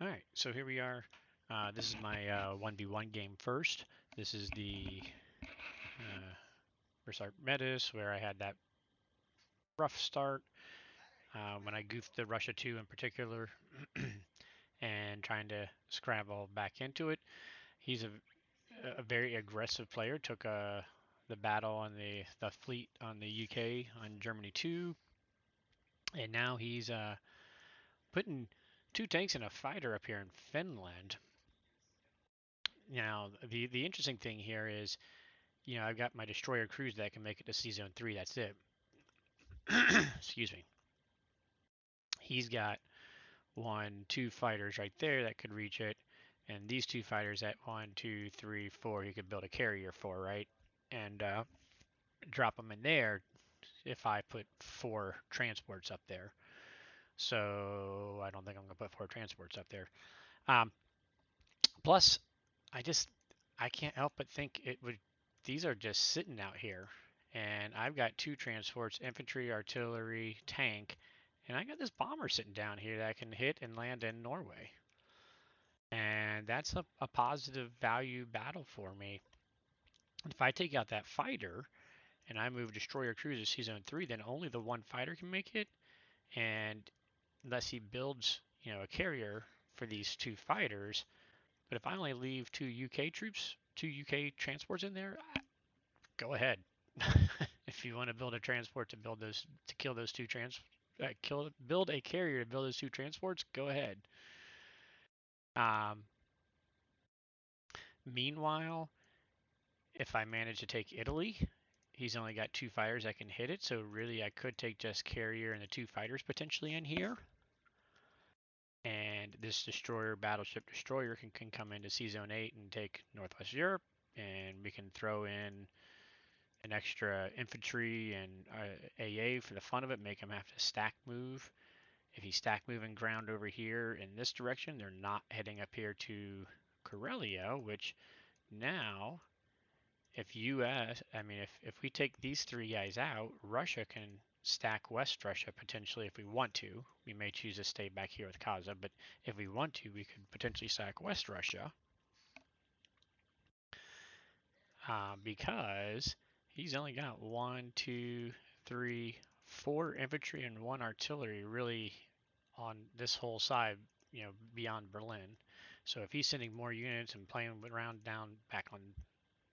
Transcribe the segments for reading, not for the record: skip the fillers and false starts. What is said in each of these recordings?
All right, so here we are. This is my 1v1 game first. This is the Versart Metis, where I had that rough start when I goofed the Russia 2 in particular and trying to scramble back into it. He's a very aggressive player, took the battle on the fleet on the UK on Germany 2, and now he's putting two tanks and a fighter up here in Finland. Now, the interesting thing here is, I've got my destroyer cruise that can make it to Sea Zone 3. That's it. Excuse me. He's got one, two fighters right there that could reach it, and these two fighters at 1, 2, 3, 4. He could build a carrier for, right, and drop them in there if I put 4 transports up there. So I don't think I'm gonna put 4 transports up there. Um, Plus, I just I can't help but think it would. These are just sitting out here, and I've got 2 transports, infantry, artillery, tank, and I got this bomber sitting down here that can hit and land in Norway. And that's a positive value battle for me. If I take out that fighter and I move destroyer cruiser Sea Zone 3, then only the one fighter can make it. And unless he builds, a carrier for these 2 fighters, but if I only leave 2 UK troops, 2 UK transports in there, go ahead. If you want to build a transport to kill those build a carrier to build those 2 transports, go ahead. Um, Meanwhile, if I manage to take Italy, he's only got 2 fighters that can hit it, so really I could take just carrier and the 2 fighters potentially in here. And this battleship destroyer can come into Sea Zone 8 and take Northwest Europe, and we can throw in an extra infantry and AA for the fun of it, make him have to stack move. If he's stack moving ground over here in this direction, they're not heading up here to Karelia, which now, if US, I mean, if we take these 3 guys out, Russia can stack West Russia potentially if we want to. We may choose to stay back here with Kaza, but if we want to, we could potentially stack West Russia because he's only got 1, 2, 3, 4 infantry and 1 artillery really on this whole side, beyond Berlin. So if he's sending more units and playing around down back on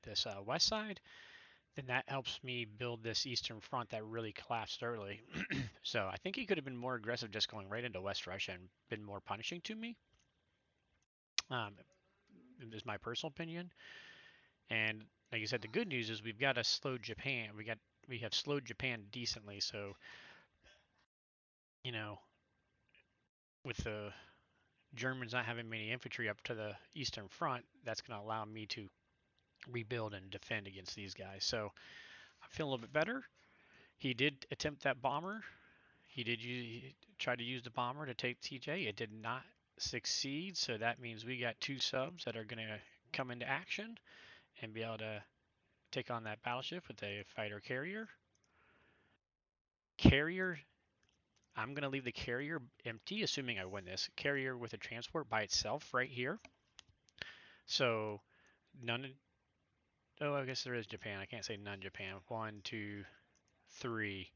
this west side, then that helps me build this eastern front that really collapsed early. So I think he could have been more aggressive just going right into West Russia and been more punishing to me. Um, is my personal opinion. And like I said, the good news is we've got a slowed Japan. We have slowed Japan decently. So you know, with the Germans not having many infantry up to the eastern front, that's going to allow me to rebuild and defend against these guys. So I feel a little bit better. He did attempt that bomber. He tried to use the bomber to take TJ. It did not succeed. So that means we got 2 subs that are going to come into action and be able to take on that battleship with a fighter carrier. Carrier, I'm going to leave the carrier empty, assuming I win this. Carrier with a transport by itself right here. So none. Oh, I guess there is Japan. I can't say none Japan. 1, 2, 3,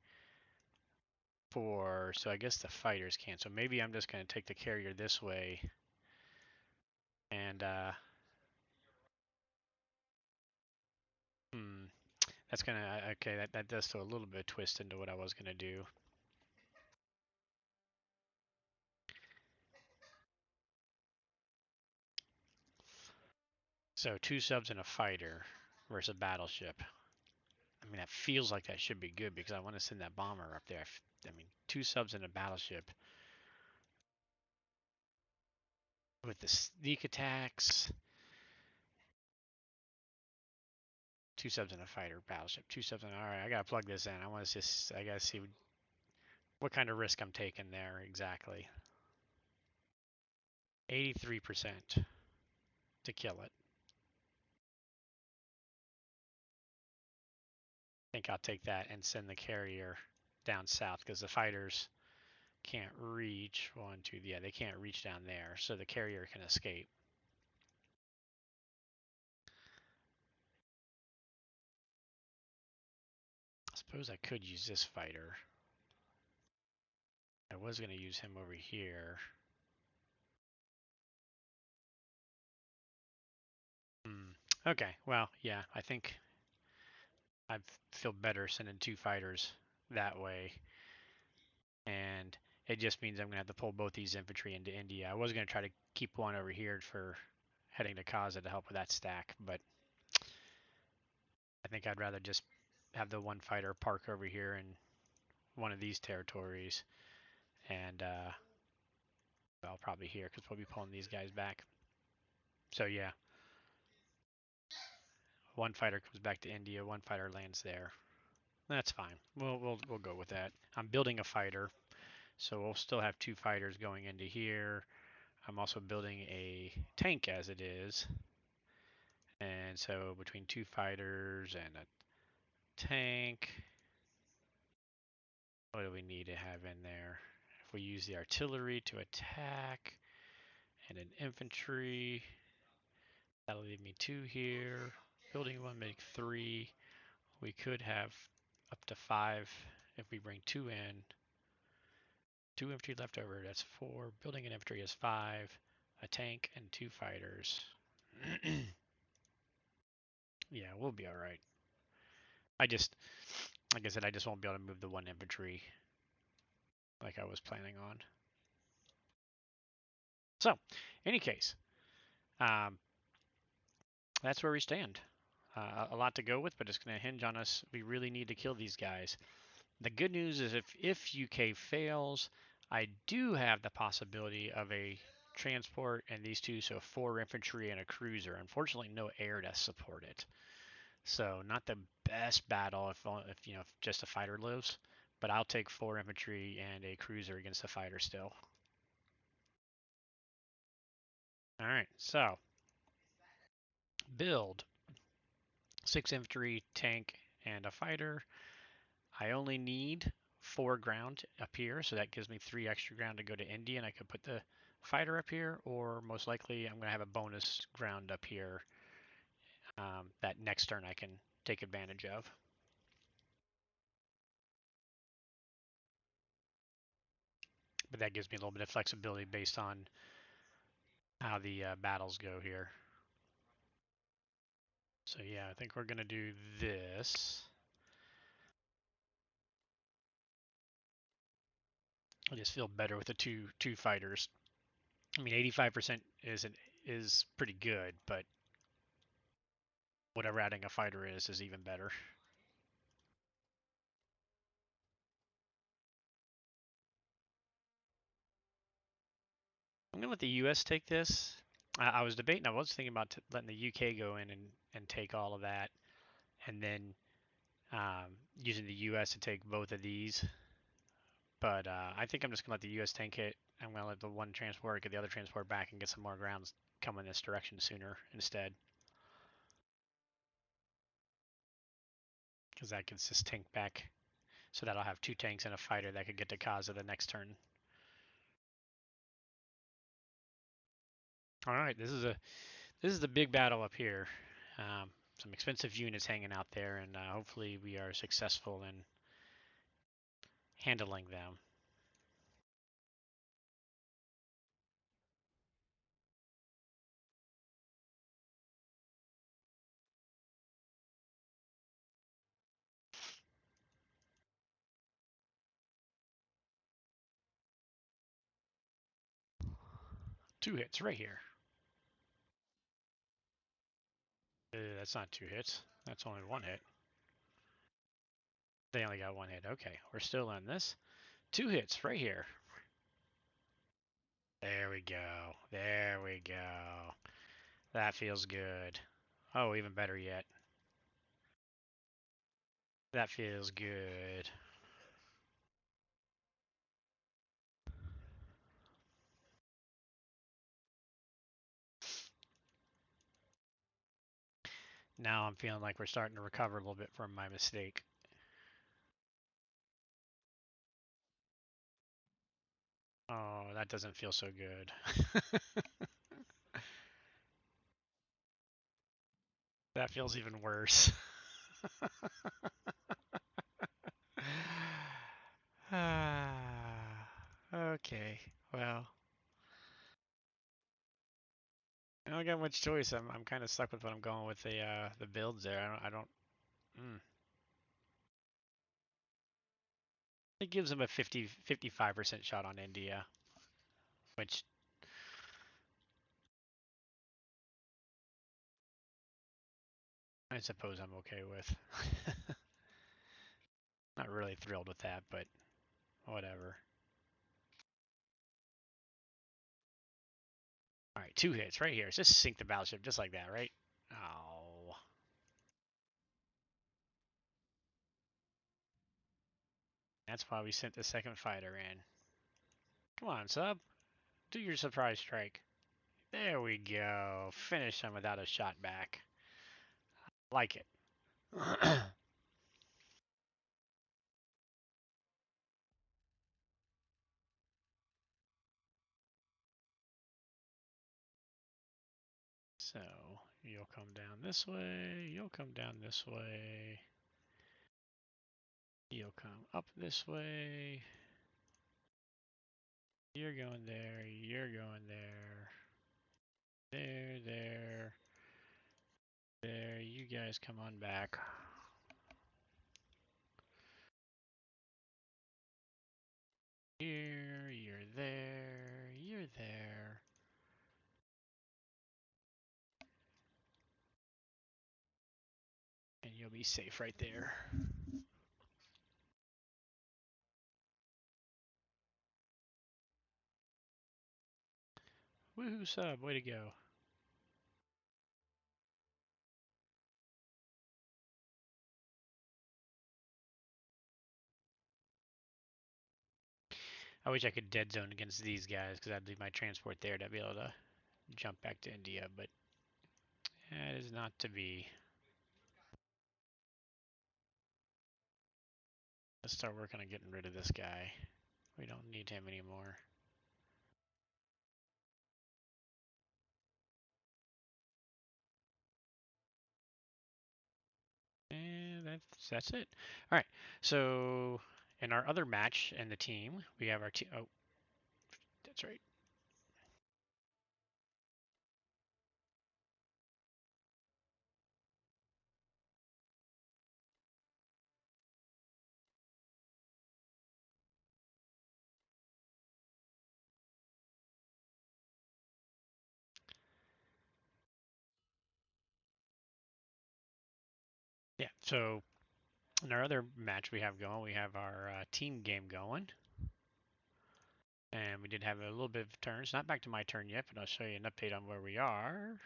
4. So I guess the fighters can. So maybe I'm just going to take the carrier this way. And, that's going to, okay, that does throw a little bit of twist into what I was going to do. So 2 subs and a fighter versus a battleship. I mean, that feels like that should be good because I want to send that bomber up there. I mean, 2 subs and a battleship with the sneak attacks. 2 subs and a fighter battleship. 2 subs and all right. I gotta plug this in. I gotta see what kind of risk I'm taking there exactly. 83% to kill it. I think I'll take that and send the carrier down south because the fighters can't reach. One, two, yeah, they can't reach down there, so the carrier can escape. I suppose I could use this fighter. I was going to use him over here. Okay, well, yeah, I think I feel better sending two fighters that way. And it just means I'm going to have to pull both these infantry into India. I was going to try to keep one over here for heading to Kaza to help with that stack, but I think I'd rather just have the one fighter park over here in one of these territories, and well, probably here because we'll be pulling these guys back. So yeah, one fighter comes back to India, one fighter lands there. That's fine. We'll go with that. I'm building a fighter, so we'll still have two fighters going into here. I'm also building a tank as it is, and so between two fighters and a tank, what do we need to have in there? If we use the artillery to attack and an infantry, that'll leave me two here. Building one, make three. We could have up to five if we bring two in. Two infantry left over, that's four. Building an infantry is five. A tank and two fighters. Yeah, we'll be alright. Like I said, I just won't be able to move the one infantry like I was planning on. So, any case, um, that's where we stand. A lot to go with, but it's going to hinge on us. We really need to kill these guys. The good news is if UK fails, I do have the possibility of a transport and these two, so four infantry and a cruiser. Unfortunately, no air to support it. So not the best battle if you know if just a fighter lives, but I'll take four infantry and a cruiser against a fighter still. All right, so build six infantry, tank, and a fighter. I only need four ground up here, so that gives me three extra ground to go to India, and I could put the fighter up here, or most likely I'm going to have a bonus ground up here that next turn I can take advantage of. But that gives me a little bit of flexibility based on how the battles go here. So yeah, I think we're going to do this. I just feel better with the two fighters. I mean, 85% is pretty good, but whatever adding a fighter is even better. I'm gonna let the U.S. take this. I was debating. I was thinking about letting the UK go in and take all of that, and then using the U.S. to take both of these. But I think I'm just gonna let the U.S. tank it. I'm gonna let the one transport get the other transport back and get some more grounds coming this direction sooner instead, because that gets this tank back. So that I'll have two tanks and a fighter that could get to Kaza the next turn. All right, this is the big battle up here. Some expensive units hanging out there, and hopefully we are successful in handling them. Two hits right here. That's not two hits. That's only one hit. They only got one hit. Okay, we're still on this. Two hits right here. There we go. There we go. That feels good. Oh, even better yet. That feels good. Now I'm feeling like we're starting to recover a little bit from my mistake. Oh, that doesn't feel so good. That feels even worse. Ah, okay. Well, I don't got much choice. I'm kind of stuck with what I'm going with the builds there. I don't. Mm. It gives him a 55% shot on India, which I suppose I'm okay with. Not really thrilled with that, but whatever. All right, 2 hits right here. Just sink the battleship just like that, right? Oh, that's why we sent the second fighter in. Come on, sub. Do your surprise strike. There we go. Finish him without a shot back. Like it. So, you'll come down this way. You'll come down this way. You'll come up this way. You're going there. You're going there. There, there, there. You guys come on back. Here, you're there, you're there. And you'll be safe right there. Woohoo, sub. Way to go. I wish I could dead zone against these guys because I'd leave my transport there to be able to jump back to India, but that is not to be. Let's start working on getting rid of this guy. We don't need him anymore. And that's it. All right. So in our other match in the team, we have our team. Oh, that's right. Yeah. So in our other match we have going, we have our team game going. And we did have a little bit of turns. Not back to my turn yet, but I'll show you an update on where we are.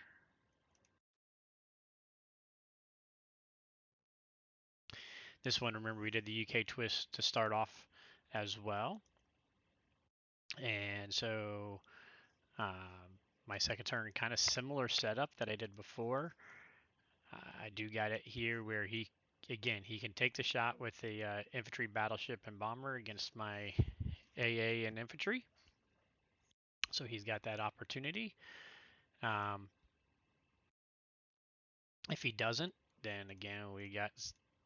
This one, remember, we did the UK twist to start off as well. And so my second turn, kind of similar setup that I did before. I do got it here where he can take the shot with the infantry battleship and bomber against my AA and infantry. So he's got that opportunity. Um, if he doesn't, then again, we got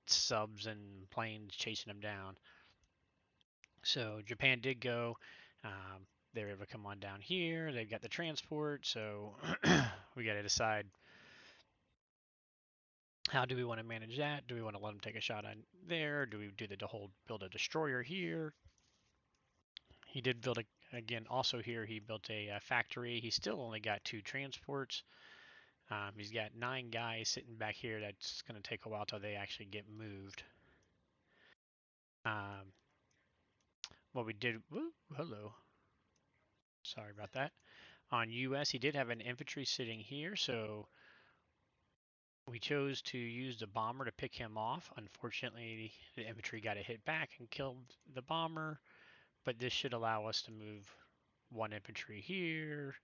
subs and planes chasing him down. So Japan did go. They were able to come on down here. They've got the transport. So we got to decide how do we want to manage that? Do we want to let them take a shot on there? Do we do the whole build a destroyer here? He did build again also here. He built a factory. He still only got 2 transports. He's got 9 guys sitting back here. That's going to take a while till they actually get moved. Um, what we did, woo, hello, sorry about that. On US, he did have an infantry sitting here, so we chose to use the bomber to pick him off. Unfortunately, the infantry got a hit back and killed the bomber, but this should allow us to move 1 infantry here,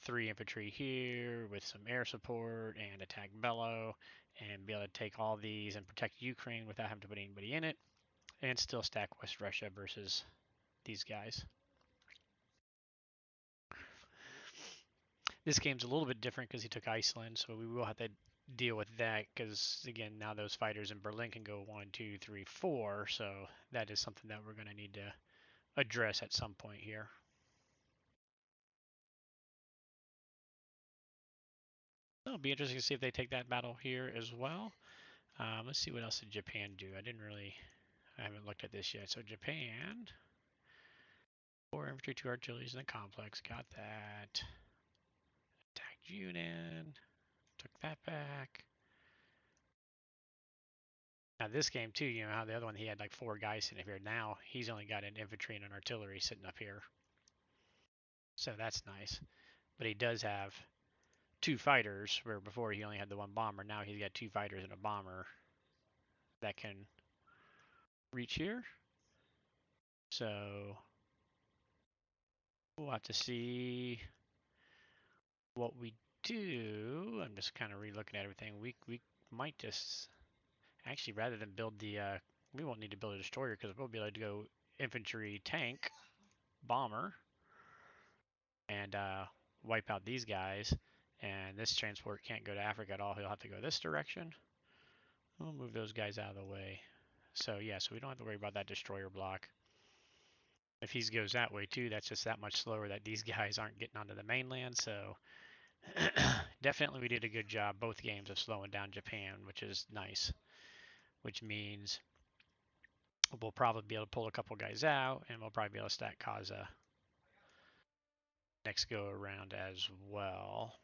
3 infantry here with some air support and attack Bellow, and be able to take all these and protect Ukraine without having to put anybody in it, and still stack West Russia versus these guys. This game's a little bit different because he took Iceland, so we will have to deal with that because, again, now those fighters in Berlin can go 1, 2, 3, 4, so that is something that we're going to need to address at some point here. It'll be interesting to see if they take that battle here as well. Let's see what else did Japan do. I haven't looked at this yet. So Japan, 4 infantry, 2 artilleries in the complex. Got that. Attacked Yunnan. Took that back. Now this game too, you know how the other one he had like 4 guys sitting up here. Now he's only got an infantry and an artillery sitting up here. So that's nice. But he does have 2 fighters, where before he only had the 1 bomber. Now he's got 2 fighters and a bomber that can reach here. So we'll have to see what we do. I'm just kind of re-looking at everything. We might just actually, rather than build the we won't need to build a destroyer because we'll be able to go infantry, tank, bomber, and wipe out these guys. And this transport can't go to Africa at all. He'll have to go this direction. We'll move those guys out of the way. So yeah, so we don't have to worry about that destroyer block. If he goes that way too, that's just that much slower that these guys aren't getting onto the mainland. So definitely we did a good job both games of slowing down Japan, which is nice. Which means we'll probably be able to pull a couple guys out, and we'll probably be able to stack Kaza next go around as well.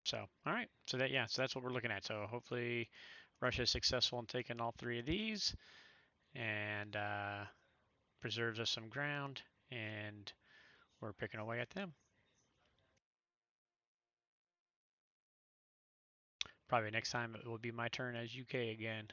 So, all right. So that's what we're looking at. So hopefully Russia is successful in taking all 3 of these and preserves us some ground, and we're picking away at them. Probably next time it will be my turn as UK again.